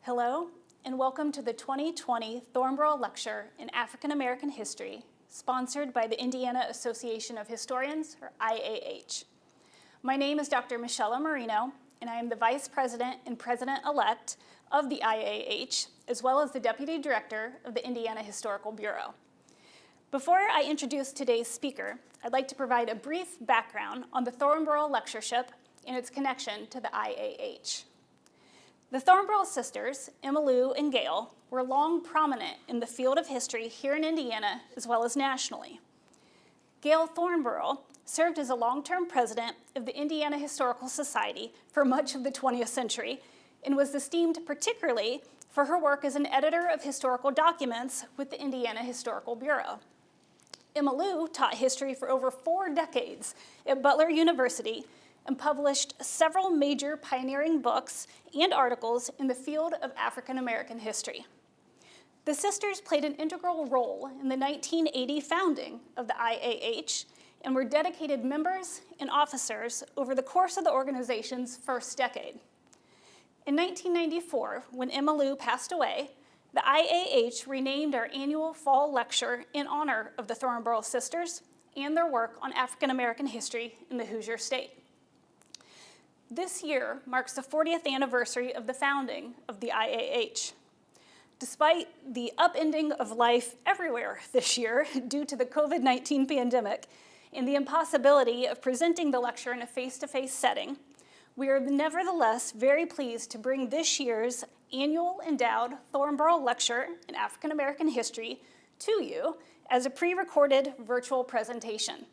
Hello, and welcome to the 2020 Thornbrough Lecture in African American History, sponsored by the Indiana Association of Historians, or IAH. My name is Dr. Michelle Marino, and I am the Vice President and President-elect of the IAH, as well as the Deputy Director of the Indiana Historical Bureau. Before I introduce today's speaker, I'd like to provide a brief background on the Thornbrough Lectureship and its connection to the IAH. The Thornbrough sisters, Emma Lou and Gail, were long prominent in the field of history here in Indiana as well as nationally. Gail Thornbrough served as a long-term president of the Indiana Historical Society for much of the 20th century and was esteemed particularly for her work as an editor of historical documents with the Indiana Historical Bureau. Emma Lou taught history for over 4 decades at Butler University and published several major pioneering books and articles in the field of African American history. The sisters played an integral role in the 1980 founding of the IAH and were dedicated members and officers over the course of the organization's first decade. In 1994, when Emma Lou passed away, the IAH renamed our annual fall lecture in honor of the Thornbrough sisters and their work on African American history in the Hoosier State. This year marks the 40th anniversary of the founding of the IAH. Despite the upending of life everywhere this year due to the COVID-19 pandemic and the impossibility of presenting the lecture in a face-to-face setting, we are nevertheless very pleased to bring this year's annual endowed Thornbrough Lecture in African American History to you as a pre-recorded virtual presentation.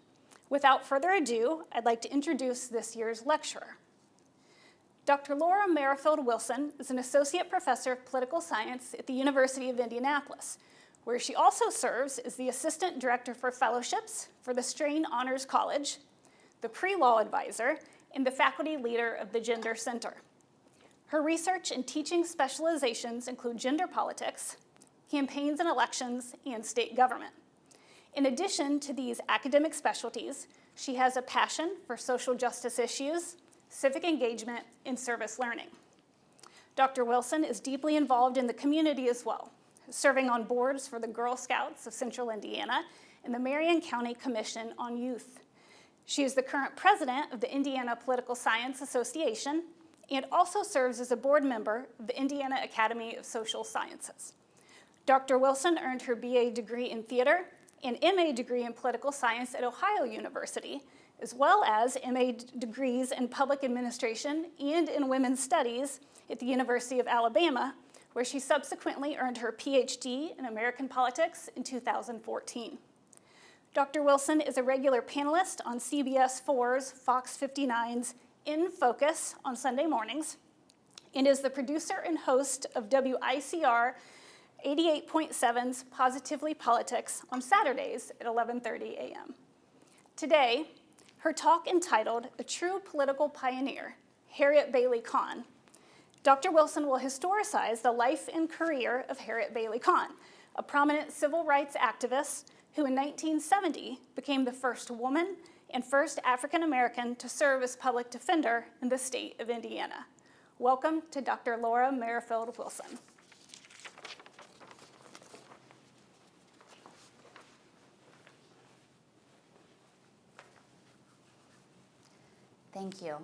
Without further ado, I'd like to introduce this year's lecturer. Dr. Laura Merrifield Wilson is an associate professor of political science at the University of Indianapolis, where she also serves as the assistant director for fellowships for the Strain Honors College, the pre-law advisor, and the faculty leader of the Gender Center. Her research and teaching specializations include gender politics, campaigns and elections, and state government. In addition to these academic specialties, she has a passion for social justice issues, civic engagement, and service learning. Dr. Wilson is deeply involved in the community as well, serving on boards for the Girl Scouts of Central Indiana and the Marion County Commission on Youth. She is the current president of the Indiana Political Science Association and also serves as a board member of the Indiana Academy of Social Sciences. Dr. Wilson earned her BA degree in theater and MA degree in political science at Ohio University, as well as MA degrees in public administration and in women's studies at the University of Alabama, where she subsequently earned her Ph.D. in American politics in 2014. Dr. Wilson is a regular panelist on CBS 4's Fox 59's In Focus on Sunday mornings and is the producer and host of WICR 88.7's Positively Politics on Saturdays at 11:30 a.m. Today, her talk entitled A True Political Pioneer, Harriette Bailey Conn. Dr. Wilson will historicize the life and career of Harriette Bailey Conn, a prominent civil rights activist who in 1970 became the first woman and first African American to serve as public defender in the state of Indiana. Welcome to Dr. Laura Merrifield Wilson. Thank you.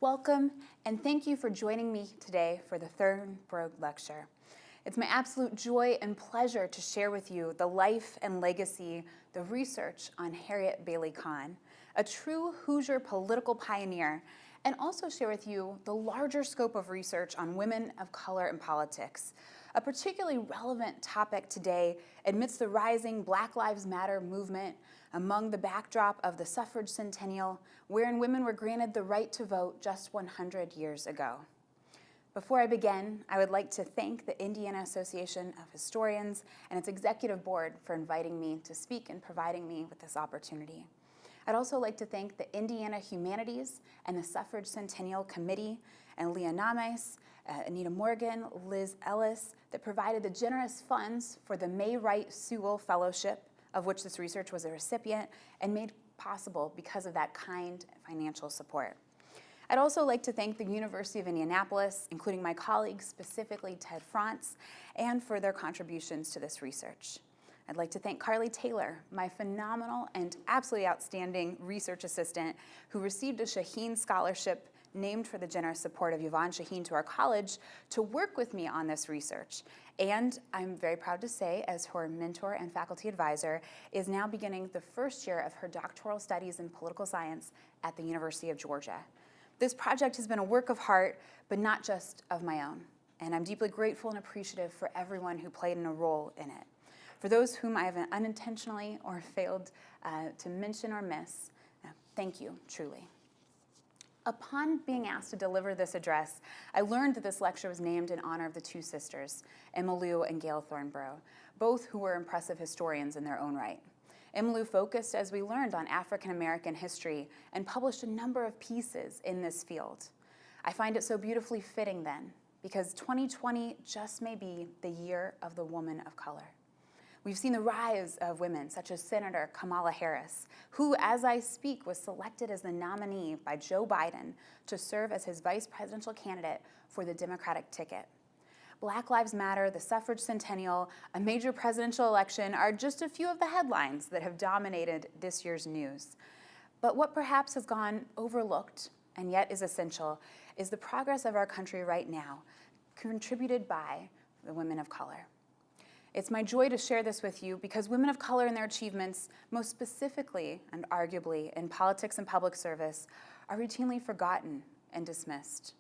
Welcome, and thank you for joining me today for the Thornbrough Lecture. It's my absolute joy and pleasure to share with you the life and legacy, the research on Harriette Bailey Conn, a true Hoosier political pioneer, and also share with you the larger scope of research on women of color in politics, a particularly relevant topic today amidst the rising Black Lives Matter movement among the backdrop of the suffrage centennial, wherein women were granted the right to vote just 100 years ago. Before I begin, I would like to thank the Indiana Association of Historians and its executive board for inviting me to speak and providing me with this opportunity. I'd also like to thank the Indiana Humanities and the Suffrage Centennial Committee and Leah Names, Anita Morgan, Liz Ellis, that provided the generous funds for the May Wright Sewell Fellowship, of which this research was a recipient, and made possible because of that kind financial support. I'd also like to thank the University of Indianapolis, including my colleagues, specifically Ted Frantz, and for their contributions to this research. I'd like to thank Carly Taylor, my phenomenal and absolutely outstanding research assistant who received a Shaheen Scholarship named for the generous support of Yvonne Shaheen to our college to work with me on this research. And I'm very proud to say, as her mentor and faculty advisor, is now beginning the first year of her doctoral studies in political science at the University of Georgia. This project has been a work of heart, but not just of my own. And I'm deeply grateful and appreciative for everyone who played a role in it. For those whom I have unintentionally or failed to mention or miss, thank you, truly. Upon being asked to deliver this address, I learned that this lecture was named in honor of the two sisters, Emma Lou and Gail Thornbrough, both who were impressive historians in their own right. Emma Lou focused, as we learned, on African American history and published a number of pieces in this field. I find it so beautifully fitting then, because 2020 just may be the year of the woman of color. We've seen the rise of women, such as Senator Kamala Harris, who, as I speak, was selected as the nominee by Joe Biden to serve as his vice presidential candidate for the Democratic ticket. Black Lives Matter, the suffrage centennial, a major presidential election are just a few of the headlines that have dominated this year's news. But what perhaps has gone overlooked, and yet is essential, is the progress of our country right now, contributed by the women of color. It's my joy to share this with you because women of color and their achievements, most specifically and arguably in politics and public service, are routinely forgotten and dismissed.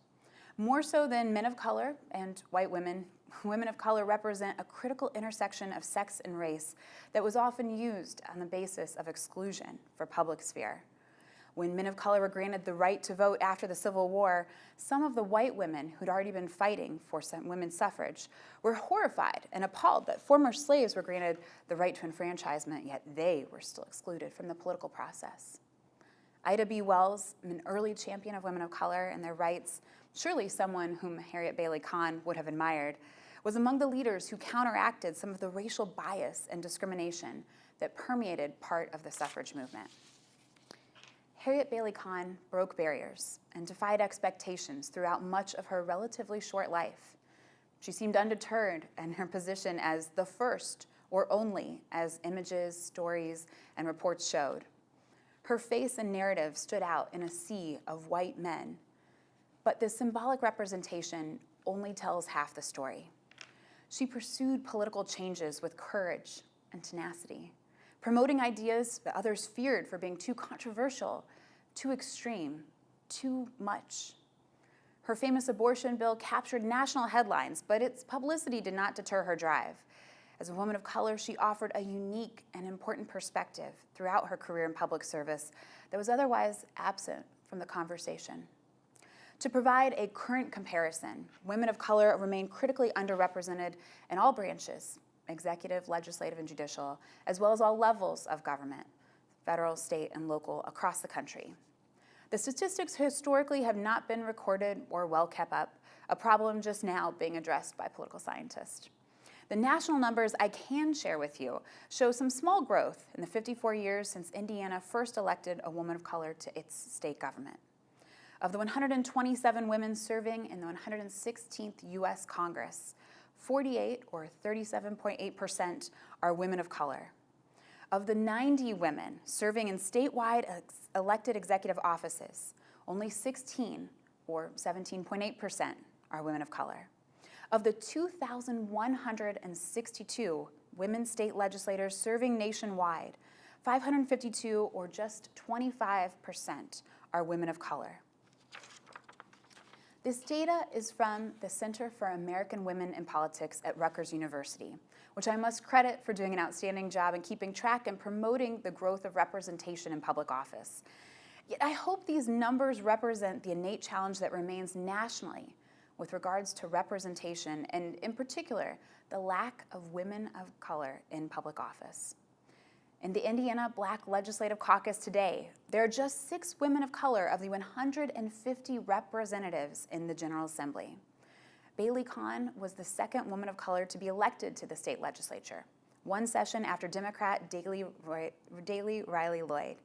More so than men of color and white women, women of color represent a critical intersection of sex and race that was often used on the basis of exclusion for public sphere. When men of color were granted the right to vote after the Civil War, some of the white women who'd already been fighting for women's suffrage were horrified and appalled that former slaves were granted the right to enfranchisement, yet they were still excluded from the political process. Ida B. Wells, an early champion of women of color and their rights, surely someone whom Harriette Bailey Conn would have admired, was among the leaders who counteracted some of the racial bias and discrimination that permeated part of the suffrage movement. Harriette Bailey Conn broke barriers and defied expectations throughout much of her relatively short life. She seemed undeterred in her position as the first or only, as images, stories, and reports showed. Her face and narrative stood out in a sea of white men. But this symbolic representation only tells half the story. She pursued political changes with courage and tenacity, promoting ideas that others feared for being too controversial, too extreme, too much. Her famous abortion bill captured national headlines, but its publicity did not deter her drive. As a woman of color, she offered a unique and important perspective throughout her career in public service that was otherwise absent from the conversation. To provide a current comparison, women of color remain critically underrepresented in all branches, executive, legislative, and judicial, as well as all levels of government, federal, state, and local across the country. The statistics historically have not been recorded or well kept up, a problem just now being addressed by political scientists. The national numbers I can share with you show some small growth in the 54 years since Indiana first elected a woman of color to its state government. Of the 127 women serving in the 116th U.S. Congress, 48 or 37.8% are women of color. Of the 90 women serving in statewide elected executive offices, only 16 or 17.8% are women of color. Of the 2,162 women state legislators serving nationwide, 552 or just 25% are women of color. This data is from the Center for American Women in Politics at Rutgers University, which I must credit for doing an outstanding job in keeping track and promoting the growth of representation in public office. Yet I hope these numbers represent the innate challenge that remains nationally with regards to representation and, in particular, the lack of women of color in public office. In the Indiana Black Legislative Caucus today, there are just 6 women of color of the 150 representatives in the General Assembly. Bailey Conn was the second woman of color to be elected to the state legislature, one session after Democrat Daley Riley Lloyd.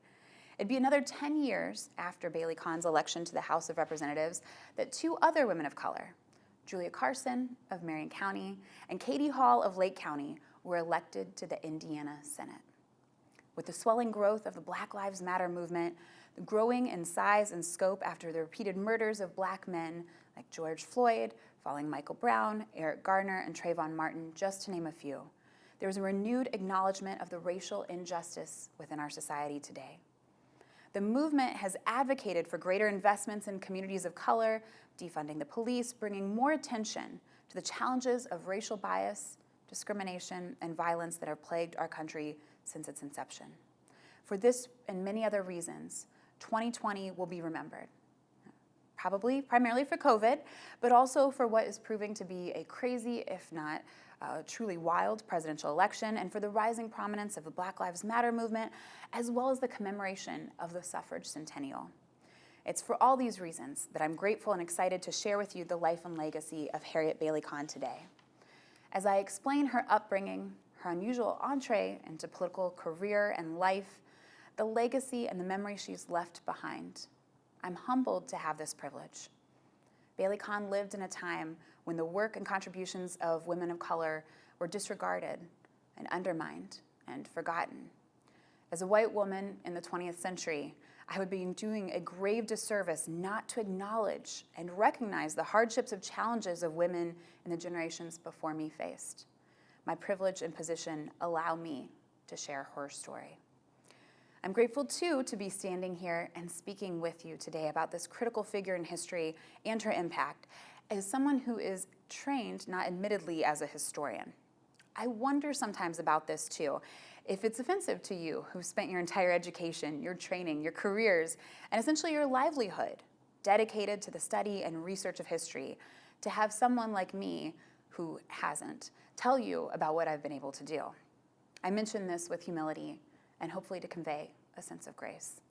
It'd be another 10 years after Bailey Conn's election to the House of Representatives that two other women of color, Julia Carson of Marion County and Katie Hall of Lake County, were elected to the Indiana Senate. With the swelling growth of the Black Lives Matter movement, the growing in size and scope after the repeated murders of Black men like George Floyd, following Michael Brown, Eric Garner, and Trayvon Martin, just to name a few, there was a renewed acknowledgement of the racial injustice within our society today. The movement has advocated for greater investments in communities of color, defunding the police, bringing more attention to the challenges of racial bias, discrimination, and violence that have plagued our country since its inception. For this and many other reasons, 2020 will be remembered. Probably primarily for COVID, but also for what is proving to be a crazy, if not truly wild presidential election, and for the rising prominence of the Black Lives Matter movement, as well as the commemoration of the suffrage centennial. It's for all these reasons that I'm grateful and excited to share with you the life and legacy of Harriette Bailey Conn today. As I explain her upbringing, her unusual entree into political career and life, the legacy and the memory she's left behind, I'm humbled to have this privilege. Bailey Conn lived in a time when the work and contributions of women of color were disregarded and undermined and forgotten. As a white woman in the 20th century, I would be doing a grave disservice not to acknowledge and recognize the hardships and challenges of women in the generations before me faced. My privilege and position allow me to share her story. I'm grateful, too, to be standing here and speaking with you today about this critical figure in history and her impact as someone who is trained, not admittedly, as a historian. I wonder sometimes about this, too, if it's offensive to you who've spent your entire education, your training, your careers, and essentially your livelihood dedicated to the study and research of history, to have someone like me who hasn't tell you about what I've been able to do. I mention this with humility and hopefully to convey a sense of grace.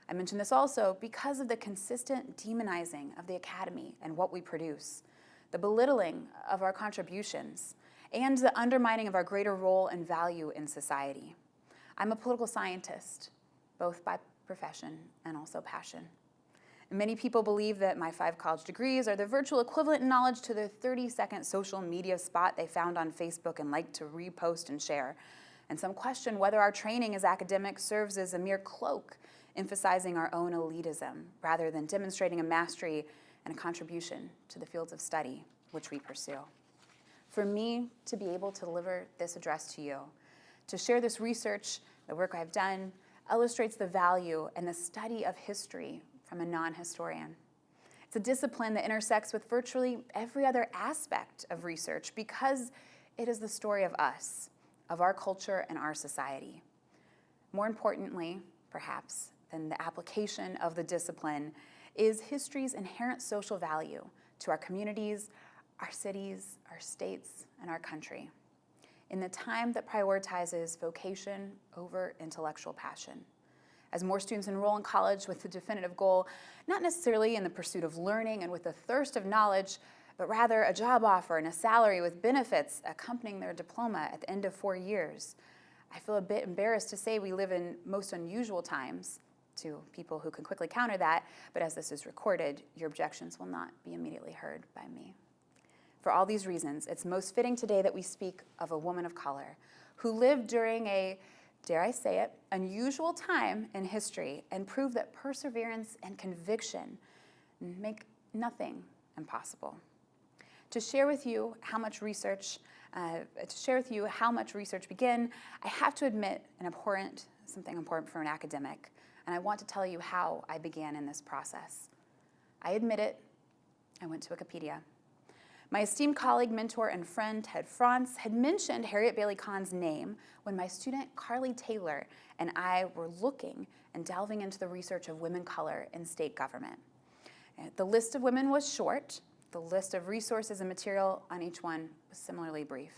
I mention this also because of the consistent demonizing of the academy and what we produce, the belittling of our contributions, and the undermining of our greater role and value in society. I'm a political scientist, both by profession and also passion. And many people believe that my 5 college degrees are the virtual equivalent in knowledge to the 30-second social media spot they found on Facebook and liked to repost and share. And some question whether our training as academics serves as a mere cloak, emphasizing our own elitism, rather than demonstrating a mastery and a contribution to the fields of study which we pursue. For me to be able to deliver this address to you, to share this research, the work I've done, illustrates the value and the study of history from a non-historian. It's a discipline that intersects with virtually every other aspect of research because it is the story of us, of our culture and our society. More importantly, perhaps, than the application of the discipline is history's inherent social value to our communities, our cities, our states, and our country, in the time that prioritizes vocation over intellectual passion. As more students enroll in college with the definitive goal, not necessarily in the pursuit of learning and with the thirst of knowledge, but rather a job offer and a salary with benefits accompanying their diploma at the end of 4 years, I feel a bit embarrassed to say we live in most unusual times to people who can quickly counter that, but as this is recorded, your objections will not be immediately heard by me. For all these reasons, it's most fitting today that we speak of a woman of color who lived during a, dare I say it, unusual time in history and prove that perseverance and conviction make nothing impossible. To share with you how much research began, I have to admit something important for an academic, and I want to tell you how I began in this process. I admit it, I went to Wikipedia. My esteemed colleague, mentor, and friend, Ted France, had mentioned Harriette Bailey Conn's name when my student, Carly Taylor, and I were looking and delving into the research of women color in state government. The list of women was short. The list of resources and material on each one was similarly brief.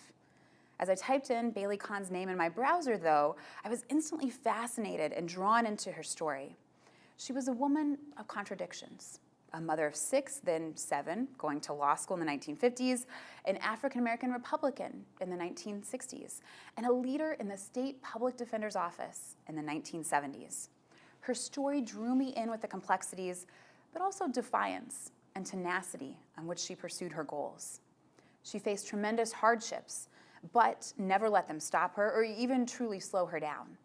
As I typed in Bailey Conn's name in my browser, though, I was instantly fascinated and drawn into her story. She was a woman of contradictions. A mother of 6, then 7, going to law school in the 1950s, an African-American Republican in the 1960s, and a leader in the state public defender's office in the 1970s. Her story drew me in with the complexities, but also defiance and tenacity on which she pursued her goals. She faced tremendous hardships, but never let them stop her or even truly slow her down.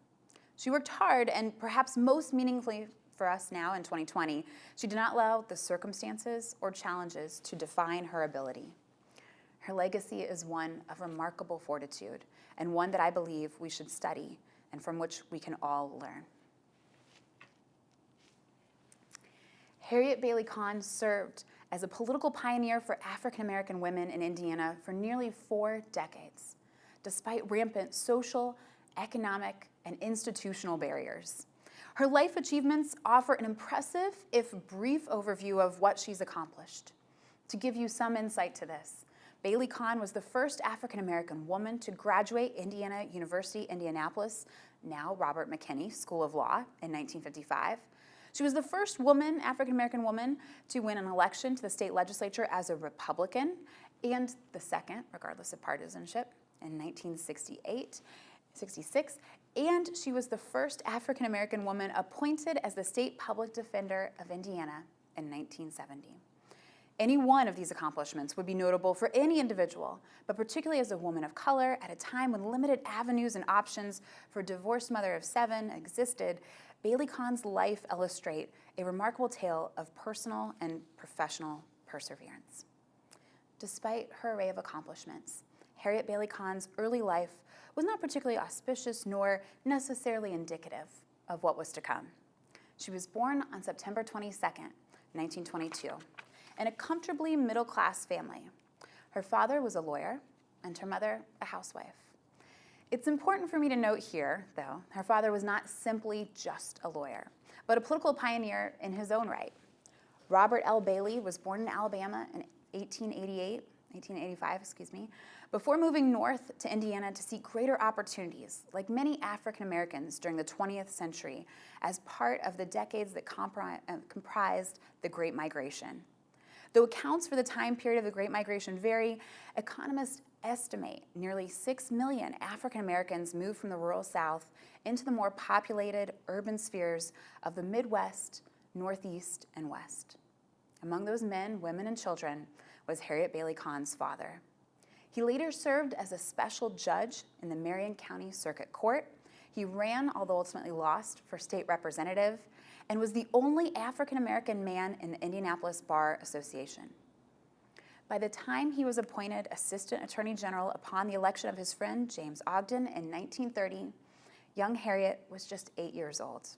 She worked hard, and perhaps most meaningfully for us now in 2020, she did not allow the circumstances or challenges to define her ability. Her legacy is one of remarkable fortitude, and one that I believe we should study and from which we can all learn. Harriette Bailey Conn served as a political pioneer for African American women in Indiana for nearly 4 decades, despite rampant social, economic, and institutional barriers. Her life achievements offer an impressive, if brief, overview of what she's accomplished. To give you some insight to this, Bailey Conn was the first African American woman to graduate Indiana University, Indianapolis, now Robert McKinney School of Law, in 1955. She was the first woman, African American woman, to win an election to the state legislature as a Republican, and the second, regardless of partisanship, in 1966. And she was the first African American woman appointed as the state public defender of Indiana in 1970. Any one of these accomplishments would be notable for any individual, but particularly as a woman of color at a time when limited avenues and options for a divorced mother of 7 existed. Bailey Conn's life illustrates a remarkable tale of personal and professional perseverance. Despite her array of accomplishments, Harriette Bailey Conn's early life was not particularly auspicious nor necessarily indicative of what was to come. She was born on September 22nd, 1922, in a comfortably middle-class family. Her father was a lawyer and her mother a housewife. It's important for me to note here, though, her father was not simply just a lawyer, but a political pioneer in his own right. Robert L. Bailey was born in Alabama in 1885, before moving north to Indiana to seek greater opportunities, like many African Americans during the 20th century, as part of the decades that comprised the Great Migration. Though accounts for the time period of the Great Migration vary, economists estimate nearly 6 million African Americans moved from the rural South into the more populated urban spheres of the Midwest, Northeast, and West. Among those men, women, and children was Harriette Bailey Conn's father. He later served as a special judge in the Marion County Circuit Court. He ran, although ultimately lost, for state representative, and was the only African American man in the Indianapolis Bar Association. By the time he was appointed Assistant Attorney General upon the election of his friend James Ogden in 1930, young Harriette was just 8 years old.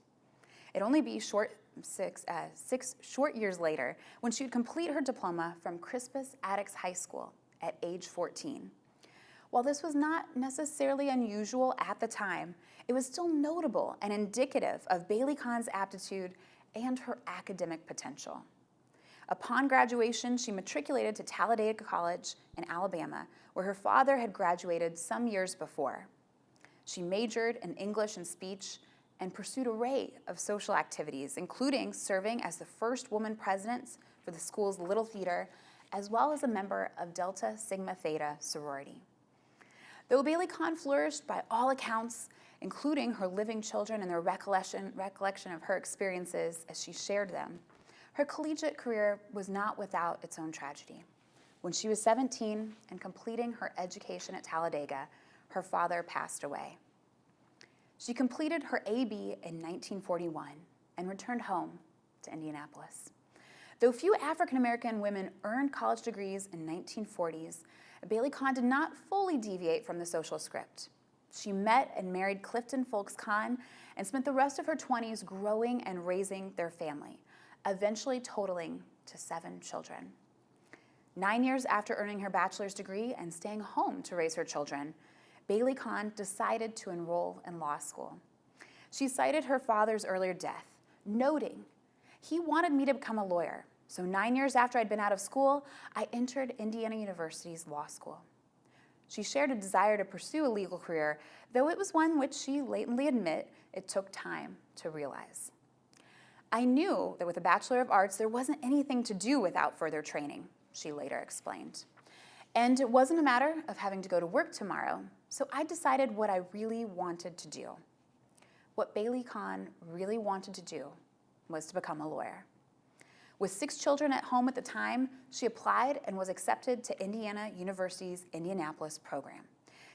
It'd only be six short years later when she would complete her diploma from Crispus Attucks High School at age 14. While this was not necessarily unusual at the time, it was still notable and indicative of Bailey Conn's aptitude and her academic potential. Upon graduation, she matriculated to Talladega College in Alabama, where her father had graduated some years before. She majored in English and speech and pursued an array of social activities, including serving as the first woman president for the school's Little Theater, as well as a member of Delta Sigma Theta sorority. Though Bailey Conn flourished by all accounts, including her living children and their recollection of her experiences as she shared them, her collegiate career was not without its own tragedy. When she was 17 and completing her education at Talladega, her father passed away. She completed her A.B. in 1941 and returned home to Indianapolis. Though few African American women earned college degrees in 1940s, Bailey Conn did not fully deviate from the social script. She met and married Clifton Folks Conn and spent the rest of her 20s growing and raising their family, eventually totaling to 7 children. 9 years after earning her bachelor's degree and staying home to raise her children, Bailey Conn decided to enroll in law school. She cited her father's earlier death, noting, "He wanted me to become a lawyer, so 9 years after I'd been out of school, I entered Indiana University's law school." She shared a desire to pursue a legal career, though it was one which she latently admit it took time to realize. "I knew that with a Bachelor of Arts, there wasn't anything to do without further training," she later explained. "And it wasn't a matter of having to go to work tomorrow, so I decided what I really wanted to do." what Bailey Conn really wanted to do was to become a lawyer. With 6 children at home at the time, she applied and was accepted to Indiana University's Indianapolis program,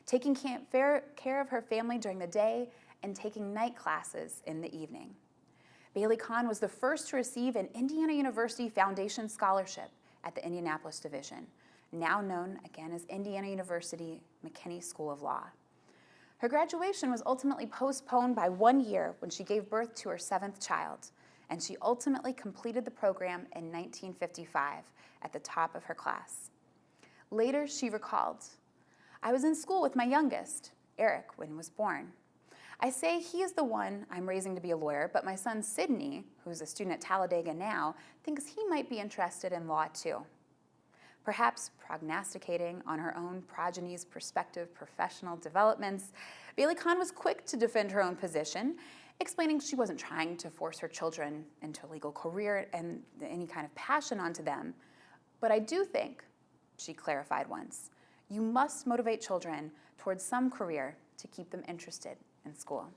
taking care of her family during the day and taking night classes in the evening. Bailey Conn was the first to receive an Indiana University Foundation Scholarship at the Indianapolis Division, now known again as Indiana University McKinney School of Law. Her graduation was ultimately postponed by 1 year when she gave birth to her 7th child, and she ultimately completed the program in 1955 at the top of her class. Later, she recalled, "I was in school with my youngest, Eric, when he was born. I say he is the one I'm raising to be a lawyer, but my son Sydney, who's a student at Talladega now, thinks he might be interested in law too." Perhaps prognosticating on her own progeny's prospective professional developments, Bailey Conn was quick to defend her own position, explaining she wasn't trying to force her children into a legal career and any kind of passion onto them. "But I do think," she clarified once, "you must motivate children towards some career to keep them interested in school."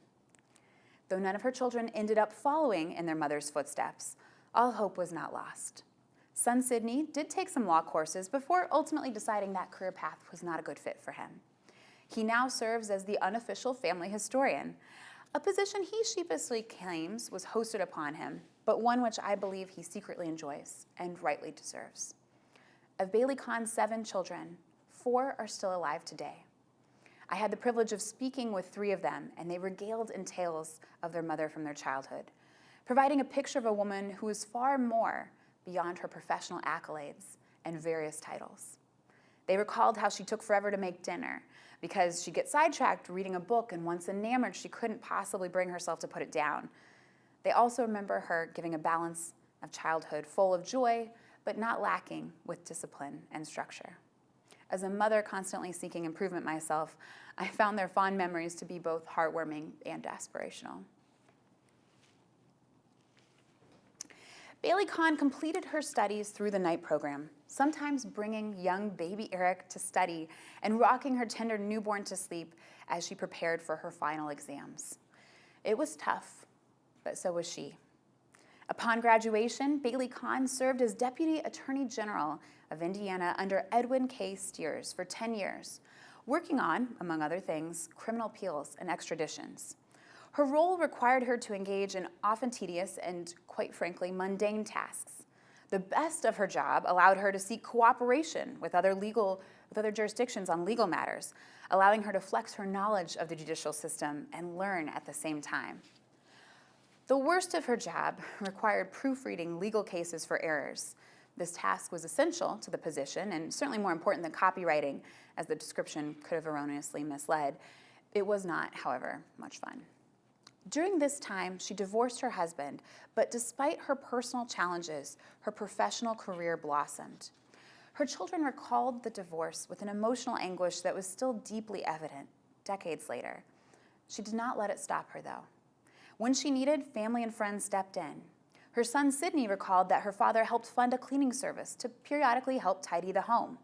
Though none of her children ended up following in their mother's footsteps, all hope was not lost. Son Sydney did take some law courses before ultimately deciding that career path was not a good fit for him. He now serves as the unofficial family historian, a position he sheepishly claims was hosted upon him, but one which I believe he secretly enjoys and rightly deserves. Of Bailey Conn's 7 children, 4 are still alive today. I had the privilege of speaking with 3 of them, and they regaled in tales of their mother from their childhood, providing a picture of a woman who is far more beyond her professional accolades and various titles. They recalled how she took forever to make dinner because she'd get sidetracked reading a book, and once enamored, she couldn't possibly bring herself to put it down. They also remember her giving a balance of childhood full of joy, but not lacking with discipline and structure. As a mother constantly seeking improvement myself, I found their fond memories to be both heartwarming and aspirational. Bailey Conn completed her studies through the night program, sometimes bringing young baby Eric to study and rocking her tender newborn to sleep as she prepared for her final exams. It was tough, but so was she. Upon graduation, Bailey Conn served as Deputy Attorney General of Indiana under Edwin K. Steers for 10 years, working on, among other things, criminal appeals and extraditions. Her role required her to engage in often tedious and, quite frankly, mundane tasks. The best of her job allowed her to seek cooperation with other jurisdictions on legal matters, allowing her to flex her knowledge of the judicial system and learn at the same time. The worst of her job required proofreading legal cases for errors. This task was essential to the position and certainly more important than copywriting, as the description could have erroneously misled. It was not, however, much fun. During this time, she divorced her husband, but despite her personal challenges, her professional career blossomed. Her children recalled the divorce with an emotional anguish that was still deeply evident decades later. She did not let it stop her, though. When she needed, family and friends stepped in. Her son Sydney recalled that her father helped fund a cleaning service to periodically help tidy the home.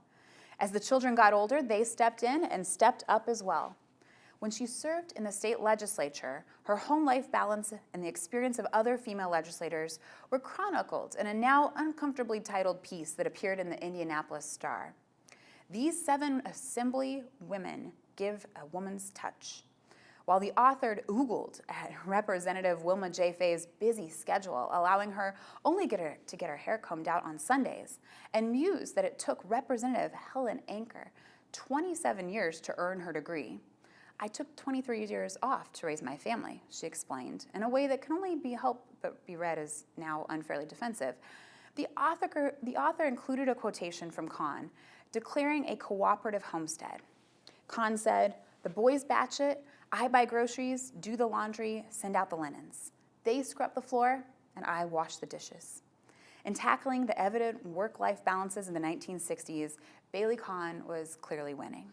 As the children got older, they stepped in and stepped up as well. When she served in the state legislature, her home life balance and the experience of other female legislators were chronicled in a now uncomfortably titled piece that appeared in the Indianapolis Star. These 7 assembly women give a woman's touch. While the author oogled at Representative Wilma J. Fay's busy schedule, allowing her only to get her hair combed out on Sundays, and mused that it took Representative Helen Anker 27 years to earn her degree. "I took 23 years off to raise my family," she explained, in a way that can only be helped but be read as now unfairly defensive. The author included a quotation from Conn, declaring a cooperative homestead. Conn said, "The boys batch it, I buy groceries, do the laundry, send out the linens. They scrub the floor, and I wash the dishes." In tackling the evident work-life balances in the 1960s, Bailey Conn was clearly winning.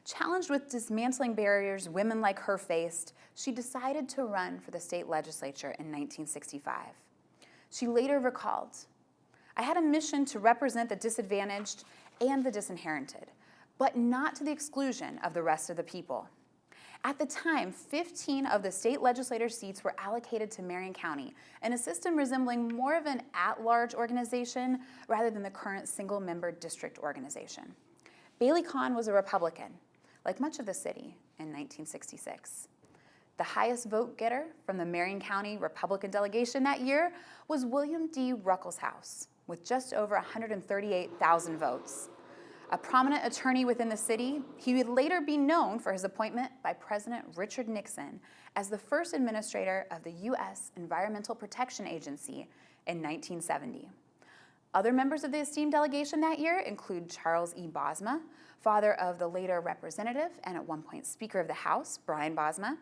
Challenged with dismantling barriers women like her faced, she decided to run for the state legislature in 1965. She later recalled, "I had a mission to represent the disadvantaged and the disinherited, but not to the exclusion of the rest of the people. At the time, 15 of the state legislature seats were allocated to Marion County, in a system resembling more of an at-large organization rather than the current single-member district organization. Bailey Conn was a Republican, like much of the city, in 1966. The highest vote getter from the Marion County Republican delegation that year was William D. Ruckelshaus, with just over 138,000 votes. A prominent attorney within the city, he would later be known for his appointment by President Richard Nixon as the first administrator of the U.S. Environmental Protection Agency in 1970. Other members of the esteemed delegation that year include Charles E. Bosma, father of the later representative and at one point Speaker of the House, Brian Bosma;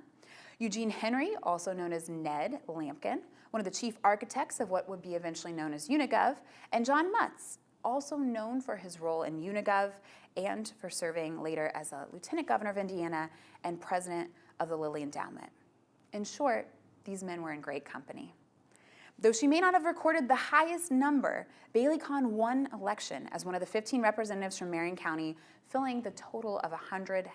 Eugene Henry, also known as Ned Lampkin, one of the chief architects of what would be eventually known as Unigov; and John Mutz, also known for his role in Unigov and for serving later as a lieutenant governor of Indiana and president of the Lilly Endowment. In short, these men were in great company. Though she may not have recorded the highest number, Bailey Conn won election as one of the 15 representatives from Marion County, filling the total of 100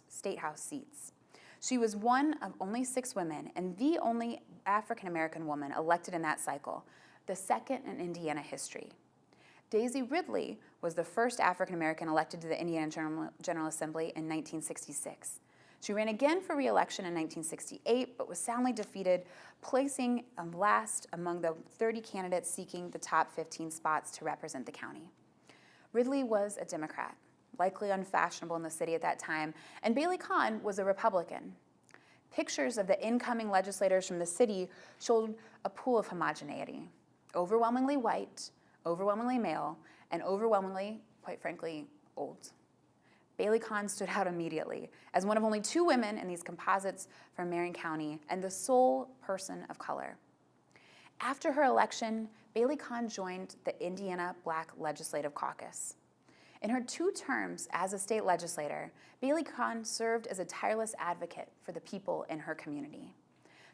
state house seats. She was one of only 6 women and the only African-American woman elected in that cycle, the second in Indiana history. Daisy Ridley was the first African-American elected to the Indiana General Assembly in 1966. She ran again for re-election in 1968, but was soundly defeated, placing last among the 30 candidates seeking the top 15 spots to represent the county. Ridley was a Democrat, likely unfashionable in the city at that time, and Bailey Conn was a Republican. Pictures of the incoming legislators from the city showed a pool of homogeneity: overwhelmingly white, overwhelmingly male, and overwhelmingly, quite frankly, old. Bailey Conn stood out immediately as one of only 2 women in these composites from Marion County and the sole person of color. After her election, Bailey Conn joined the Indiana Black Legislative Caucus. In her 2 terms as a state legislator, Bailey Conn served as a tireless advocate for the people in her community.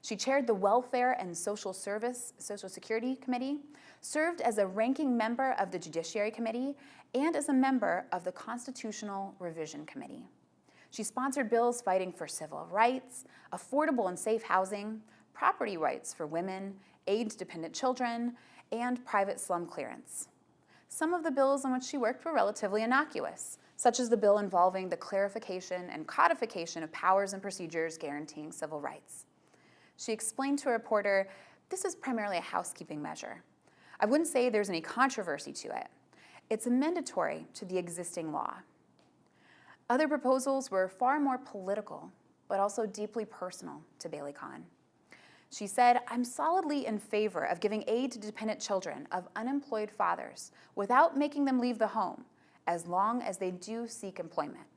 She chaired the Welfare and Social Security Committee, served as a ranking member of the Judiciary Committee, and as a member of the Constitutional Revision Committee. She sponsored bills fighting for civil rights, affordable and safe housing, property rights for women, aid to dependent children, and private slum clearance. Some of the bills on which she worked were relatively innocuous, such as the bill involving the clarification and codification of powers and procedures guaranteeing civil rights. She explained to a reporter, "This is primarily a housekeeping measure. I wouldn't say there's any controversy to it. It's amendatory to the existing law." Other proposals were far more political, but also deeply personal to Bailey Conn. She said, "I'm solidly in favor of giving aid to dependent children of unemployed fathers without making them leave the home, as long as they do seek employment."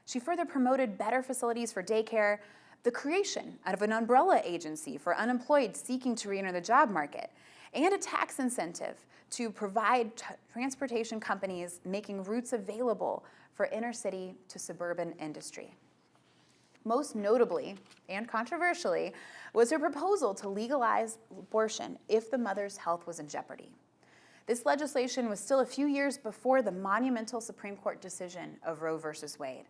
She further promoted better facilities for daycare, the creation of an umbrella agency for unemployed seeking to re-enter the job market, and a tax incentive to provide transportation companies making routes available for inner-city to suburban industry. Most notably, and controversially, was her proposal to legalize abortion if the mother's health was in jeopardy. This legislation was still a few years before the monumental Supreme Court decision of Roe v. Wade,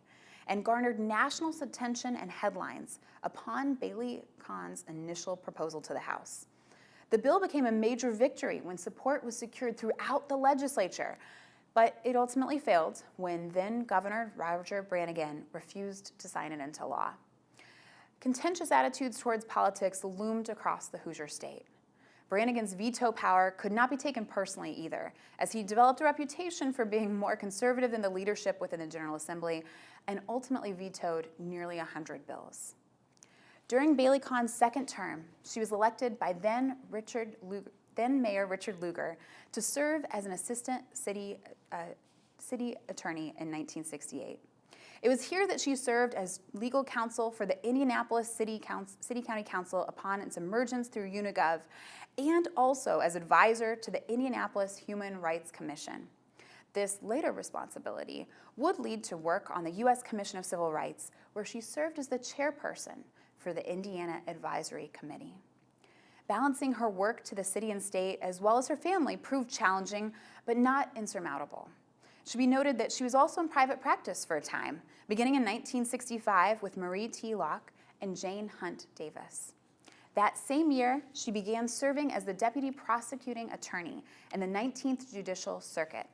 and garnered national attention and headlines upon Bailey Conn's initial proposal to the House. The bill became a major victory when support was secured throughout the legislature, but it ultimately failed when then-Governor Roger Brannigan refused to sign it into law. Contentious attitudes towards politics loomed across the Hoosier state. Brannigan's veto power could not be taken personally either, as he developed a reputation for being more conservative than the leadership within the General Assembly and ultimately vetoed nearly 100 bills. During Bailey Conn's second term, she was elected by then Mayor Richard Lugar to serve as an assistant city attorney in 1968. It was here that she served as legal counsel for the Indianapolis City County Council upon its emergence through Unigov, and also as advisor to the Indianapolis Human Rights Commission. This later responsibility would lead to work on the U.S. Commission of Civil Rights, where she served as the chairperson for the Indiana Advisory Committee. Balancing her work to the city and state, as well as her family, proved challenging, but not insurmountable. It should be noted that she was also in private practice for a time, beginning in 1965 with Marie T. Locke and Jane Hunt Davis. That same year, she began serving as the deputy prosecuting attorney in the 19th Judicial Circuit,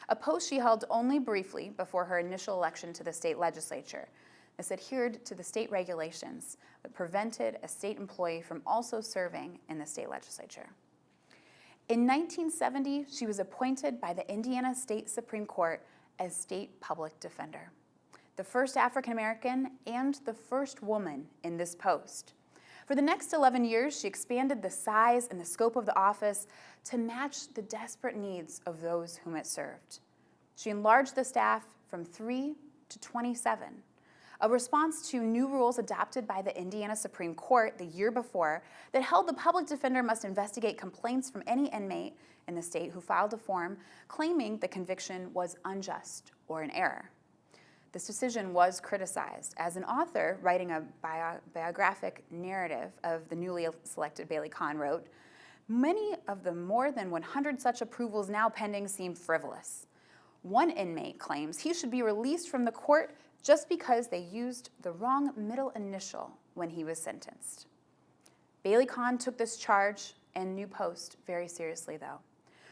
a post she held only briefly before her initial election to the state legislature. This adhered to the state regulations that prevented a state employee from also serving in the state legislature. In 1970, she was appointed by the Indiana State Supreme Court as state public defender, the first African American and the first woman in this post. For the next 11 years, she expanded the size and the scope of the office to match the desperate needs of those whom it served. She enlarged the staff from 3 to 27, a response to new rules adopted by the Indiana Supreme Court the year before that held the public defender must investigate complaints from any inmate in the state who filed a form claiming the conviction was unjust or an error. This decision was criticized as an author writing a biographic narrative of the newly selected Bailey Conn wrote, "Many of the more than 100 such approvals now pending seem frivolous. One inmate claims he should be released from the court just because they used the wrong middle initial when he was sentenced." Bailey Conn took this charge and new post very seriously, though.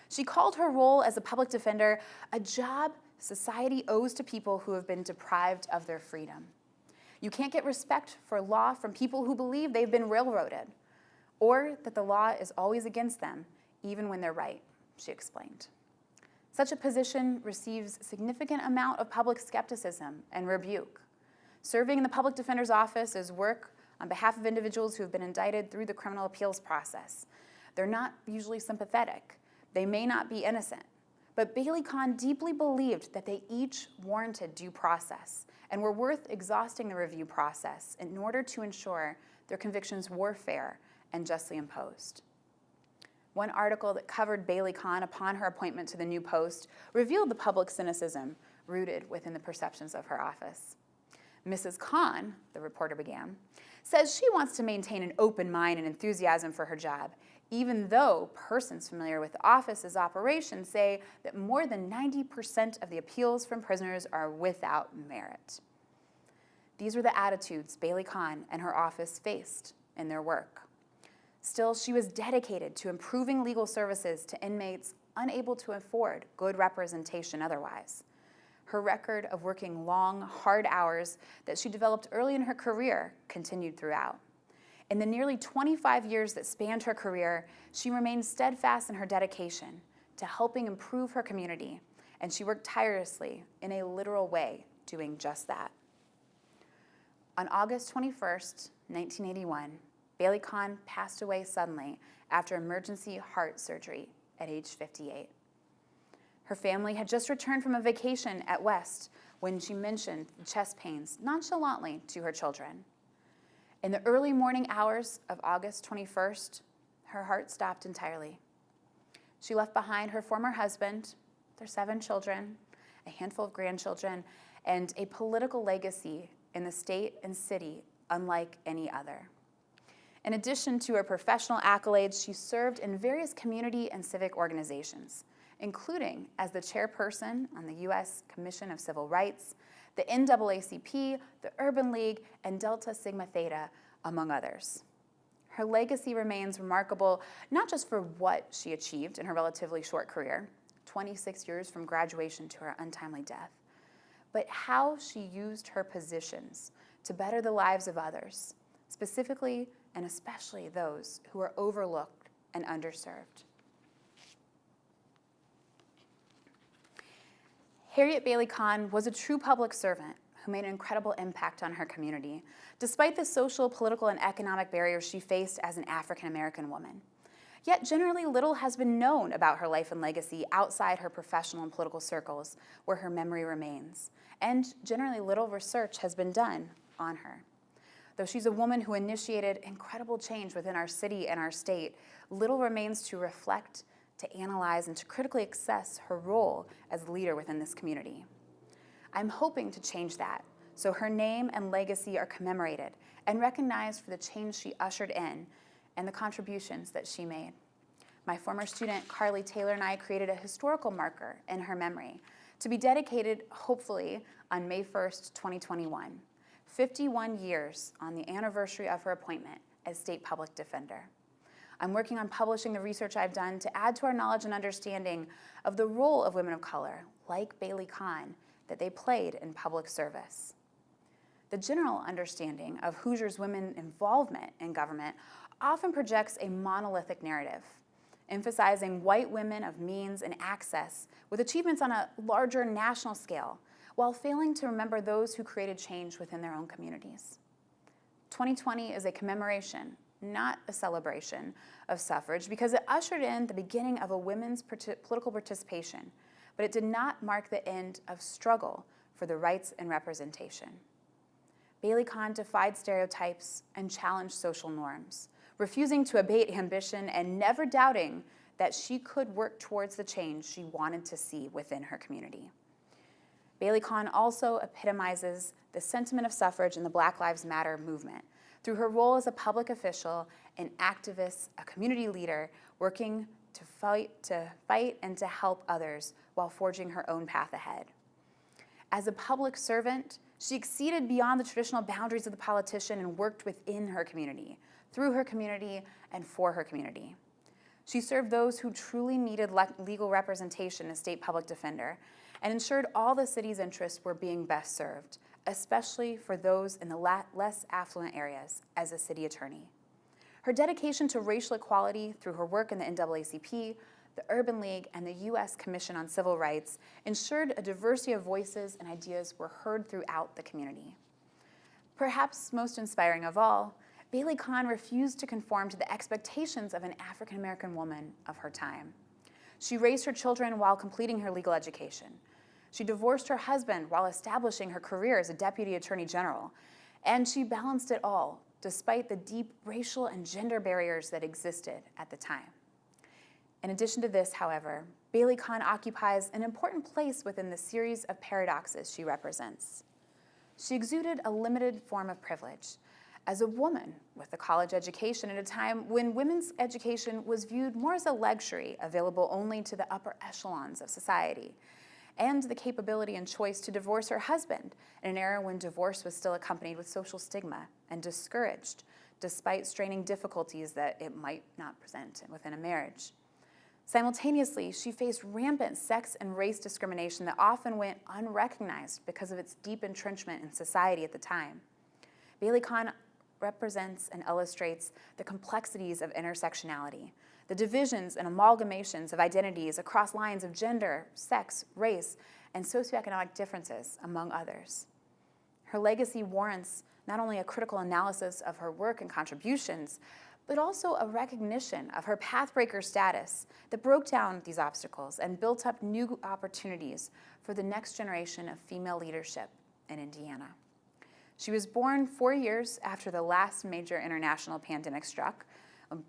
She called her role as a public defender a job society owes to people who have been deprived of their freedom. You can't get respect for law from people who believe they've been railroaded, or that the law is always against them, even when they're right, she explained. Such a position receives a significant amount of public skepticism and rebuke. Serving in the public defender's office is work on behalf of individuals who have been indicted through the criminal appeals process. They're not usually sympathetic. They may not be innocent. But Bailey Conn deeply believed that they each warranted due process and were worth exhausting the review process in order to ensure their convictions were fair and justly imposed. One article that covered Bailey Conn upon her appointment to the new post revealed the public cynicism rooted within the perceptions of her office. Mrs. Conn, the reporter began, says she wants to maintain an open mind and enthusiasm for her job, even though persons familiar with the office's operations say that more than 90% of the appeals from prisoners are without merit. These were the attitudes Bailey Conn and her office faced in their work. Still, she was dedicated to improving legal services to inmates unable to afford good representation otherwise. Her record of working long, hard hours that she developed early in her career continued throughout. In the nearly 25 years that spanned her career, she remained steadfast in her dedication to helping improve her community, and she worked tirelessly in a literal way doing just that. On August 21st, 1981, Bailey Conn passed away suddenly after emergency heart surgery at age 58. Her family had just returned from a vacation at West when she mentioned the chest pains nonchalantly to her children. In the early morning hours of August 21st, her heart stopped entirely. She left behind her former husband, their 7 children, a handful of grandchildren, and a political legacy in the state and city unlike any other. In addition to her professional accolades, she served in various community and civic organizations, including as the chairperson on the U.S. Commission of Civil Rights, the NAACP, the Urban League, and Delta Sigma Theta, among others. Her legacy remains remarkable, not just for what she achieved in her relatively short career, 26 years from graduation to her untimely death, but how she used her positions to better the lives of others, specifically and especially those who are overlooked and underserved. Harriette Bailey Conn was a true public servant who made an incredible impact on her community, despite the social, political, and economic barriers she faced as an African-American woman. Yet generally little has been known about her life and legacy outside her professional and political circles, where her memory remains, and generally little research has been done on her. Though she's a woman who initiated incredible change within our city and our state, little remains to reflect, to analyze, and to critically assess her role as a leader within this community. I'm hoping to change that, so her name and legacy are commemorated and recognized for the change she ushered in and the contributions that she made. My former student, Carly Taylor, and I created a historical marker in her memory to be dedicated, hopefully, on May 1st, 2021, 51 years on the anniversary of her appointment as State Public Defender. I'm working on publishing the research I've done to add to our knowledge and understanding of the role of women of color, like Bailey Conn, that they played in public service. The general understanding of Hoosiers' women involvement in government often projects a monolithic narrative, emphasizing white women of means and access with achievements on a larger national scale, while failing to remember those who created change within their own communities. 2020 is a commemoration, not a celebration, of suffrage because it ushered in the beginning of a women's political participation, but it did not mark the end of struggle for the rights and representation. Bailey Conn defied stereotypes and challenged social norms, refusing to abate ambition and never doubting that she could work towards the change she wanted to see within her community. Bailey Conn also epitomizes the sentiment of suffrage in the Black Lives Matter movement through her role as a public official, an activist, a community leader, working to fight and to help others while forging her own path ahead. As a public servant, she exceeded beyond the traditional boundaries of the politician and worked within her community, through her community, and for her community. She served those who truly needed legal representation as state public defender and ensured all the city's interests were being best served, especially for those in the less affluent areas as a city attorney. Her dedication to racial equality through her work in the NAACP, the Urban League, and the U.S. Commission on Civil Rights ensured a diversity of voices and ideas were heard throughout the community. Perhaps most inspiring of all, Bailey Conn refused to conform to the expectations of an African-American woman of her time. She raised her children while completing her legal education. She divorced her husband while establishing her career as a deputy attorney general, and she balanced it all despite the deep racial and gender barriers that existed at the time. In addition to this, however, Bailey Conn occupies an important place within the series of paradoxes she represents. She exuded a limited form of privilege as a woman with a college education at a time when women's education was viewed more as a luxury available only to the upper echelons of society, and the capability and choice to divorce her husband in an era when divorce was still accompanied with social stigma and discouraged, despite straining difficulties that it might not present within a marriage. Simultaneously, she faced rampant sex and race discrimination that often went unrecognized because of its deep entrenchment in society at the time. Bailey Conn represents and illustrates the complexities of intersectionality, the divisions and amalgamations of identities across lines of gender, sex, race, and socioeconomic differences, among others. Her legacy warrants not only a critical analysis of her work and contributions, but also a recognition of her pathbreaker status that broke down these obstacles and built up new opportunities for the next generation of female leadership in Indiana. She was born 4 years after the last major international pandemic struck,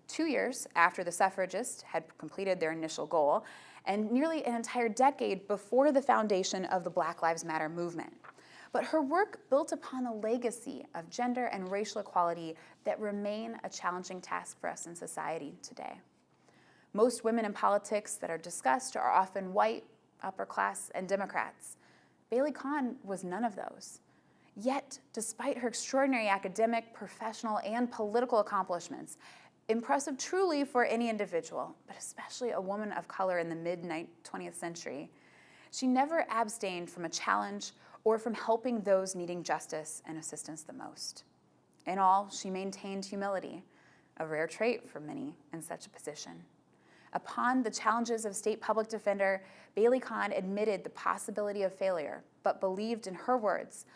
2 years after the suffragists had completed their initial goal, and nearly an entire decade before the foundation of the Black Lives Matter movement. But her work built upon a legacy of gender and racial equality that remain a challenging task for us in society today. Most women in politics that are discussed are often white, upper class, and Democrats. Bailey Conn was none of those. Yet, despite her extraordinary academic, professional, and political accomplishments, impressive truly for any individual, but especially a woman of color in the mid-20th century, she never abstained from a challenge or from helping those needing justice and assistance the most. In all, she maintained humility, a rare trait for many in such a position. Upon the challenges of state public defender, Bailey Conn admitted the possibility of failure, but believed in her words,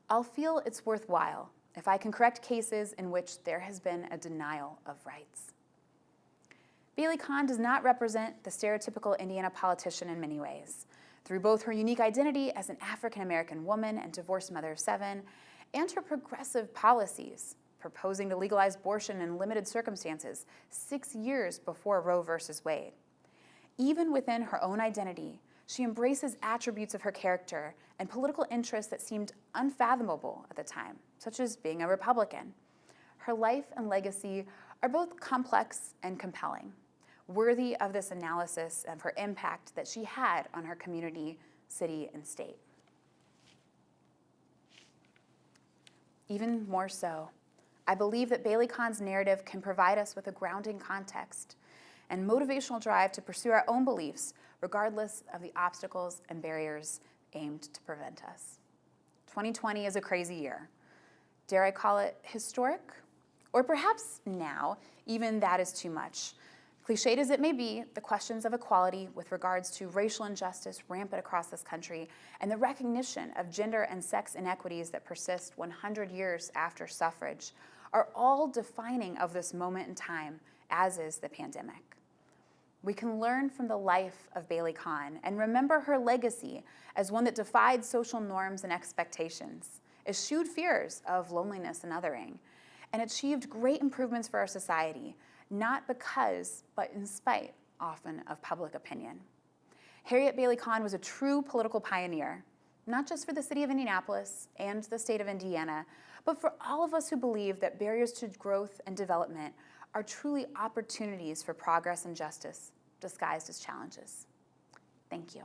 "I'll feel it's worthwhile if I can correct cases in which there has been a denial of rights." Bailey Conn does not represent the stereotypical Indiana politician in many ways. Through both her unique identity as an African-American woman and divorced mother of 7, and her progressive policies, proposing to legalize abortion in limited circumstances 6 years before Roe v. Wade. Even within her own identity, she embraces attributes of her character and political interests that seemed unfathomable at the time, such as being a Republican. Her life and legacy are both complex and compelling, worthy of this analysis of her impact that she had on her community city, and state. Even more so, I believe that Bailey Conn's narrative can provide us with a grounding context and motivational drive to pursue our own beliefs, regardless of the obstacles and barriers aimed to prevent us. 2020 is a crazy year. Dare I call it historic? Or perhaps now, even that is too much. Cliched as it may be, the questions of equality with regards to racial injustice rampant across this country and the recognition of gender and sex inequities that persist 100 years after suffrage are all defining of this moment in time, as is the pandemic. We can learn from the life of Bailey Conn and remember her legacy as one that defied social norms and expectations, eschewed fears of loneliness and othering, and achieved great improvements for our society, not because, but in spite, often, of public opinion. Harriette Bailey Conn was a true political pioneer, not just for the city of Indianapolis and the state of Indiana, but for all of us who believe that barriers to growth and development are truly opportunities for progress and justice, disguised as challenges. Thank you.